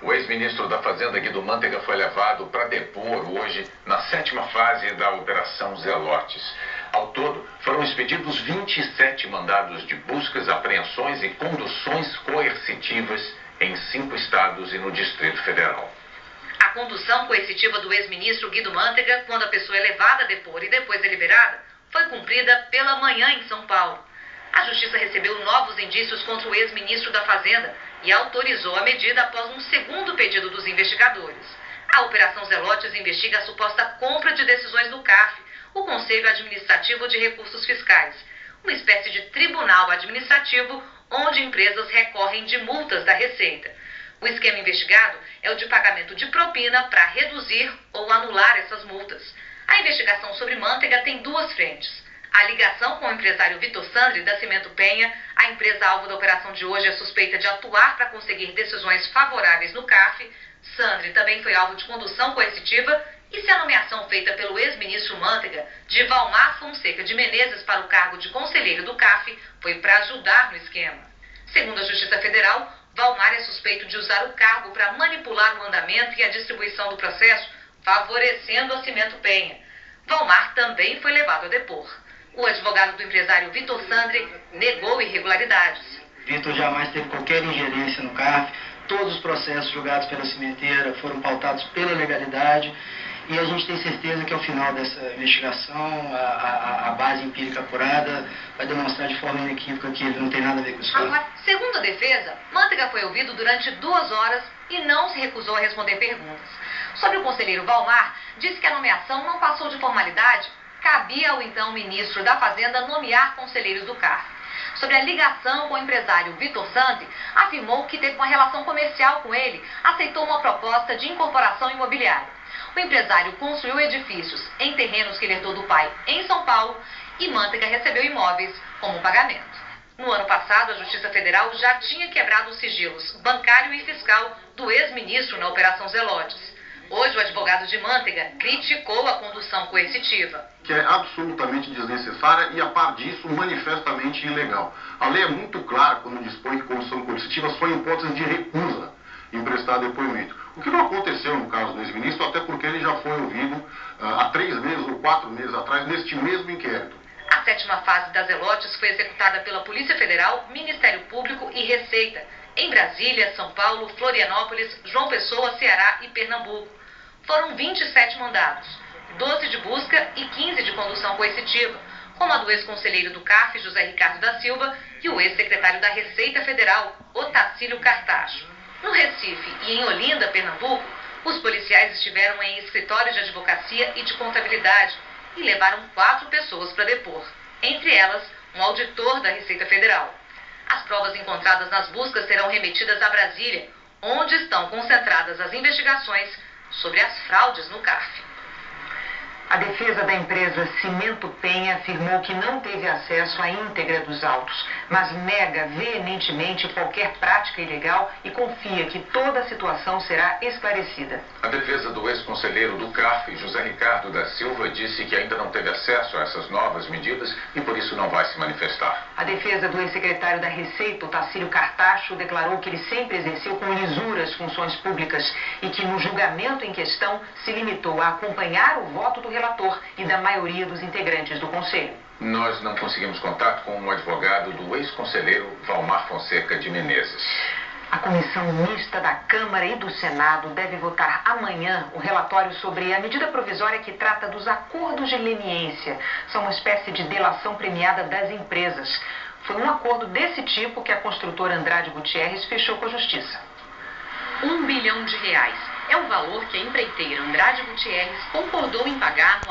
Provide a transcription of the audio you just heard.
O ex-ministro da Fazenda, Guido Mantega, foi levado para depor hoje na 7ª fase da Operação Zelotes. Ao todo, foram expedidos 27 mandados de buscas, apreensões e conduções coercitivas em 5 estados e no Distrito Federal. A condução coercitiva do ex-ministro Guido Mantega, quando a pessoa é levada a depor e depois deliberada, foi cumprida pela manhã em São Paulo. A Justiça recebeu novos indícios contra o ex-ministro da Fazenda e autorizou a medida após um segundo pedido dos investigadores. A Operação Zelotes investiga a suposta compra de decisões do CARF, o Conselho Administrativo de Recursos Fiscais, uma espécie de tribunal administrativo onde empresas recorrem de multas da Receita. O esquema investigado é o de pagamento de propina para reduzir ou anular essas multas. A investigação sobre Mantega tem 2 frentes. A ligação com o empresário Vitor Sandri, da Cimento Penha, a empresa alvo da operação de hoje é suspeita de atuar para conseguir decisões favoráveis no CARF. Sandri também foi alvo de condução coercitiva e se a nomeação feita pelo ex-ministro Mantega de Valmar Fonseca de Menezes para o cargo de conselheiro do CARF foi para ajudar no esquema. Segundo a Justiça Federal, Valmar é suspeito de usar o cargo para manipular o andamento e a distribuição do processo, favorecendo a Cimento Penha. Valmar também foi levado a depor. O advogado do empresário Vitor Sandri negou irregularidades. Vitor jamais teve qualquer ingerência no CARF. Todos os processos julgados pela cimenteira foram pautados pela legalidade e a gente tem certeza que ao final dessa investigação a base empírica apurada vai demonstrar de forma inequívoca que ele não tem nada a ver com isso. Agora, segundo a defesa, Mantega foi ouvido durante 2 horas e não se recusou a responder perguntas. Sobre o conselheiro Valmar, disse que a nomeação não passou de formalidade, cabia ao então ministro da Fazenda nomear conselheiros do CARF. Sobre a ligação com o empresário Vitor Sandri, afirmou que teve uma relação comercial com ele, aceitou uma proposta de incorporação imobiliária. O empresário construiu edifícios em terrenos que ele herdou do pai em São Paulo e Mantega recebeu imóveis como pagamento. No ano passado, a Justiça Federal já tinha quebrado os sigilos bancário e fiscal do ex-ministro na Operação Zelotes. Hoje, o advogado de Mantega criticou a condução coercitiva. Que é absolutamente desnecessária e, a par disso, manifestamente ilegal. A lei é muito clara quando dispõe que condução coercitiva só em hipótese de recusa em prestar depoimento. O que não aconteceu no caso do ex-ministro, até porque ele já foi ouvido há 3 meses ou 4 meses atrás neste mesmo inquérito. A 7ª fase das Zelotes foi executada pela Polícia Federal, Ministério Público e Receita, em Brasília, São Paulo, Florianópolis, João Pessoa, Ceará e Pernambuco. Foram 27 mandados, 12 de busca e 15 de condução coercitiva, como a do ex-conselheiro do CARF, José Ricardo da Silva, e o ex-secretário da Receita Federal, Otacílio Cartacho. No Recife e em Olinda, Pernambuco, os policiais estiveram em escritórios de advocacia e de contabilidade e levaram 4 pessoas para depor, entre elas um auditor da Receita Federal. As provas encontradas nas buscas serão remetidas a Brasília, onde estão concentradas as investigações sobre as fraudes no CARF. A defesa da empresa Cimento Penha afirmou que não teve acesso à íntegra dos autos, mas nega veementemente qualquer prática ilegal e confia que toda a situação será esclarecida. A defesa do ex-conselheiro do CARF, José Ricardo da Silva, disse que ainda não teve acesso a essas novas medidas e por isso não vai se manifestar. A defesa do ex-secretário da Receita, Otacílio Cartacho, declarou que ele sempre exerceu com lisura as funções públicas e que no julgamento em questão se limitou a acompanhar o voto do relator e da maioria dos integrantes do Conselho. Nós não conseguimos contato com o advogado do ex-conselheiro Valmar Fonseca de Menezes. A comissão mista da Câmara e do Senado deve votar amanhã o relatório sobre a medida provisória que trata dos acordos de leniência. São uma espécie de delação premiada das empresas. Foi um acordo desse tipo que a construtora Andrade Gutierrez fechou com a Justiça. R$1 bilhão é o valor que a empreiteira Andrade Gutierrez concordou em pagar no